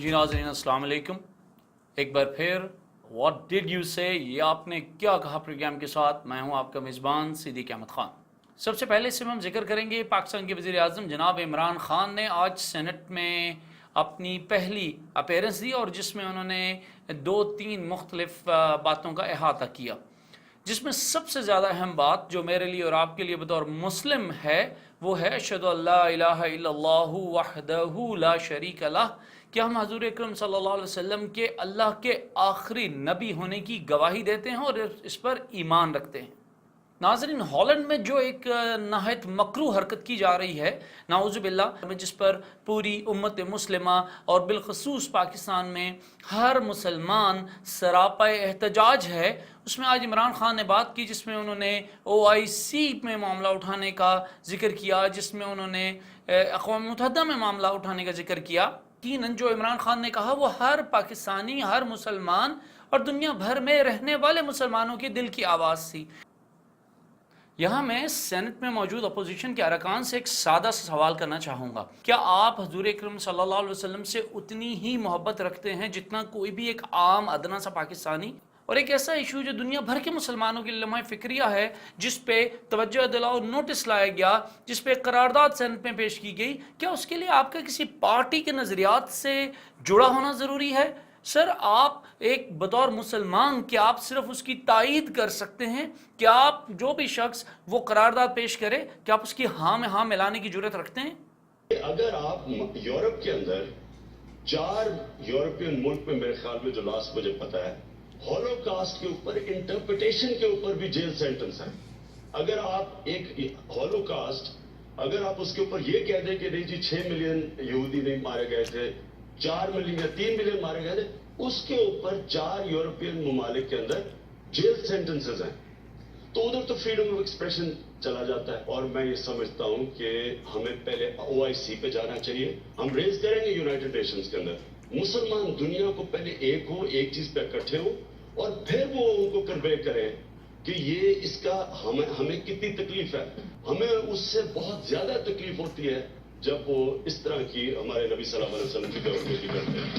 जी नाज़रीन अस्सलाम वालेकुम। एक बार फिर व्हाट डिड यू से, ये आपने क्या कहा प्रोग्राम के साथ मैं हूं आपका मेज़बान सिद्दीक़ अहमद ख़ान। सबसे पहले से हम जिक्र करेंगे पाकिस्तान के वज़ीर आज़म जनाब इमरान ख़ान ने आज सेनेट में अपनी पहली अपीयरेंस दी और जिसमें उन्होंने 2-3 मुख्तलिफ बातों का अहाता किया, जिसमें सबसे ज़्यादा अहम बात जो मेरे लिए और आपके लिए बतौर मुस्लिम है वो है अशहदु अल्ला इलाहा इल्लल्लाहु वहदहु ला शरीक लह, कि हम हज़ूर अकरम सल्लल्लाहु अलैहि वसल्लम के अल्लाह के आखिरी नबी होने की गवाही देते हैं और इस पर ईमान रखते हैं। नाज़रीन, हॉलैंड में जो एक नहायत मकरू हरकत की जा रही है नाउज़ुबिल्लाह, जिस पर पूरी उम्मत मुस्लिमा और बिलखसूस पाकिस्तान में हर मुसलमान सरापा एहतजाज है, उसमें आज इमरान ख़ान ने बात की जिसमें उन्होंने OIC में मामला उठाने का जिक्र किया, जिसमें उन्होंने अक़वाम मुत्तहिदा में मामला उठाने का जिक्र किया। यकीनन जो इमरान ख़ान ने कहा वो हर पाकिस्तानी, हर मुसलमान और दुनिया भर में रहने वाले मुसलमानों के दिल की आवाज़ थी। यहाँ मैं सेनेट में मौजूद अपोजिशन के अरकान से एक सादा सा सवाल करना चाहूँगा, क्या आप हज़ूर अकरम सल्लल्लाहु अलैहि वसल्लम से उतनी ही मोहब्बत रखते हैं जितना कोई भी एक आम अदना सा पाकिस्तानी? और एक ऐसा इशू जो दुनिया भर के मुसलमानों की लम्हा फ़िक्रिया है, जिस पे तवज्जो दिलाओ नोटिस लाया गया, जिस पे करारदाद सेनेट में पेश की गई, क्या उसके लिए आपका किसी पार्टी के नज़रियात से जुड़ा होना ज़रूरी है? सर, आप एक बतौर मुसलमान क्या आप सिर्फ उसकी तायीद कर सकते हैं? क्या आप जो भी शख्स वो करारदाद पेश करे, क्या आप उसकी हाँ में हाँ मिलाने की जुर्रत रखते हैं? अगर आप यूरोप के अंदर 4 यूरोपियन मुल्क में, मेरे ख्याल में जो लास्ट मुझे पता है, हॉलोकास्ट के ऊपर इंटरप्रिटेशन के ऊपर भी जेल सेंटेंस है। अगर आप एक हॉलोकास्ट, अगर आप उसके ऊपर ये कह दें कि नहीं जी 6 मिलियन यहूदी नहीं मारे गए थे, 4 मिलियन या 3 मिलियन मारे गए थे, उसके ऊपर 4 यूरोपियन ममालिक के अंदर जेल सेंटेंसेस हैं, तो उधर तो फ्रीडम ऑफ एक्सप्रेशन चला जाता है। और मैं ये समझता हूं कि हमें पहले OIC पे जाना चाहिए। हम रेज करेंगे यूनाइटेड नेशंस के अंदर, मुसलमान दुनिया को पहले एक हो, एक चीज पे इकट्ठे हो और फिर वो उनको कन्वे करें कि ये इसका हमें कितनी तकलीफ है। हमें उससे बहुत ज्यादा तकलीफ होती है जब वो इस तरह की हमारे नबी सल्लल्लाहु अलैहि वसल्लम की बेवकूफ़ी करते हैं।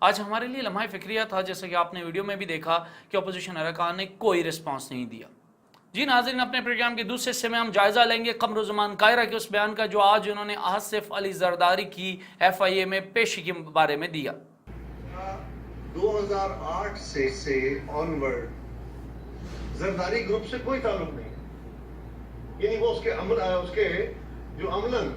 आज हमारे लिए लम्हा फ़िक्रिया था, जैसा कि आपने वीडियो में भी देखा कि अपोजिशन अरकान ने कोई रिस्पांस नहीं दिया। जी नाज़रीन, अपने प्रोग्राम के दूसरे हिस्से में हम जायज़ा लेंगे क़मर-उज़्ज़मान कायरा के उस बयान का जो आज उन्होंने आसिफ अली ज़रदारी की FIA में पेशी के बारे में दिया। 2008 से ऑनवर्ड जरदारी ग्रुप से कोई ताल्लुक नहीं है, यानी वो उसके जो अमलन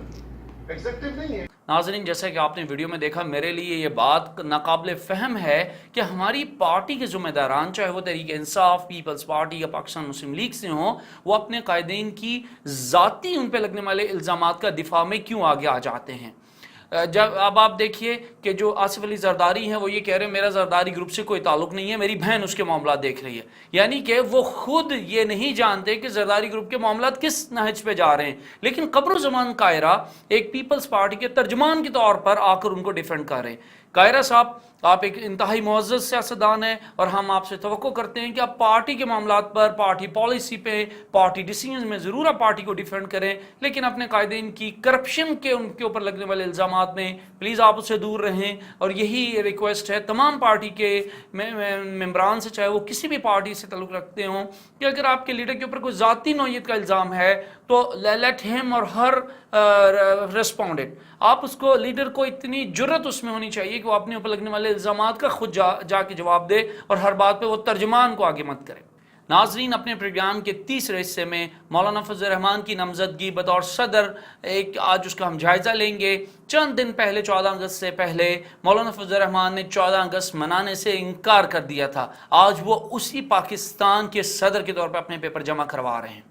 एग्जेक्टिव नहीं है। नाज़रीन, जैसा कि आपने वीडियो में देखा, मेरे लिए ये बात नाकाबिल फ़हम है कि हमारी पार्टी के ज़िम्मेदारान, चाहे वो तहरीक इंसाफ, पीपल्स पार्टी या पाकिस्तान मुस्लिम लीग से हों, वो अपने कायदीन की ज़ाती उन पर लगने वाले इल्ज़ामात का दिफा में क्यों आगे आ जाते हैं। जब अब आप देखिए कि जो आसिफ अली ज़रदारी हैं वो ये कह रहे हैं मेरा ज़रदारी ग्रुप से कोई ताल्लुक़ नहीं है, मेरी बहन उसके मामला देख रही है, यानी कि वो खुद ये नहीं जानते कि ज़रदारी ग्रुप के मामला किस नहज पे जा रहे हैं, लेकिन क़मर-उज़्ज़मान कायरा एक पीपल्स पार्टी के तर्जमान के तौर पर आकर उनको डिफेंड कर रहे हैं। कायरा साहब, आप एक इंतहाई मुअज़्ज़ज़ सियासतदान हैं और हम आपसे तवक्को करते हैं कि आप पार्टी के मामलात पर, पार्टी पॉलिसी पे, पार्टी डिसीजन में ज़रूर आप पार्टी को डिफेंड करें, लेकिन अपने कायदीन की करप्शन के उनके ऊपर लगने वाले इल्ज़ामात में प्लीज़ आप उससे दूर रहें। और यही रिक्वेस्ट है तमाम पार्टी के मेम्बरान से, चाहे वो किसी भी पार्टी से ताल्लुक़ रखते हों, कि अगर आपके लीडर के ऊपर कोई ज़ाती नौइयत का इल्ज़ाम है तो लेट हिम और हर रिस्पॉन्डेड, आप उसको लीडर को इतनी जुर्रत उसमें होनी चाहिए कि वो अपने ऊपर लगने वाले इल्ज़ामात का खुद जाके जवाब दे और हर बात पे वो तर्जमान को आगे मत करे। नाज़रीन, अपने प्रोग्राम के तीसरे हिस्से में मौलाना फजल रहमान की नामज़दगी बतौर सदर एक आज उसका हम जायज़ा लेंगे। चंद दिन पहले 14 अगस्त से पहले मौलाना फजल रहमान ने 14 अगस्त मनाने से इनकार कर दिया था। आज वो उसी पाकिस्तान के सदर के तौर पर अपने पेपर जमा करवा रहे हैं।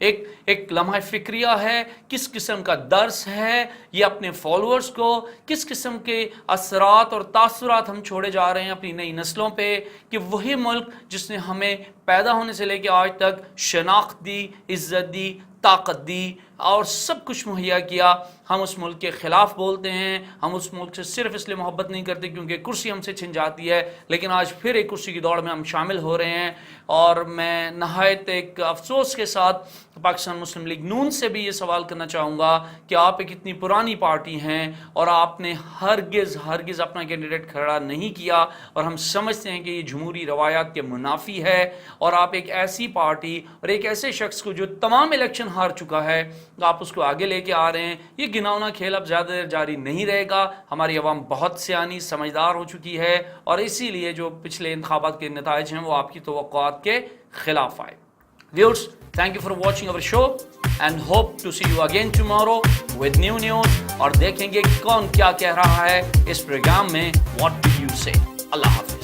एक लम्हा फ़िक्रिया है, किस किस्म का दर्स है ये अपने फॉलोअर्स को, किस किस्म के असरात और तासुरात हम छोड़े जा रहे हैं अपनी नई नस्लों पे, कि वही मुल्क जिसने हमें पैदा होने से लेकर आज तक शनाख्त दी, इज़्ज़त दी, ताकत दी, اور سب کچھ مہیا کیا. ہم اس ملک کے خلاف بولتے ہیں, ہم اس ملک سے صرف اس لیے محبت نہیں کرتے کیونکہ کرسی ہم سے چھن جاتی ہے, لیکن آج پھر ایک کرسی کی دوڑ میں ہم شامل ہو رہے ہیں. اور میں نہایت ایک افسوس کے ساتھ پاکستان مسلم لیگ نون سے بھی یہ سوال کرنا چاہوں گا کہ آپ ایک اتنی پرانی پارٹی ہیں اور آپ نے ہرگز اپنا کینڈیڈیٹ کھڑا نہیں کیا, اور ہم سمجھتے ہیں کہ یہ جمہوری روایات کے منافی ہے. اور آپ ایک ایسی پارٹی اور ایک ایسے شخص کو جو تمام الیکشن ہار چکا ہے, آپ اس کو آگے لے کے آ رہے ہیں. یہ گناؤنا کھیل اب زیادہ دیر جاری نہیں رہے گا. ہماری عوام بہت سیانی سمجھدار ہو چکی ہے, اور اسی لیے جو پچھلے انتخابات کے نتائج ہیں وہ آپ کی توقعات کے خلاف آئے. Viewers, thank you for watching our show and hope to see you again tomorrow with new news. اور دیکھیں گے کون کیا کہہ رہا ہے اس پروگرام میں What Did You Say. اللہ حافظ.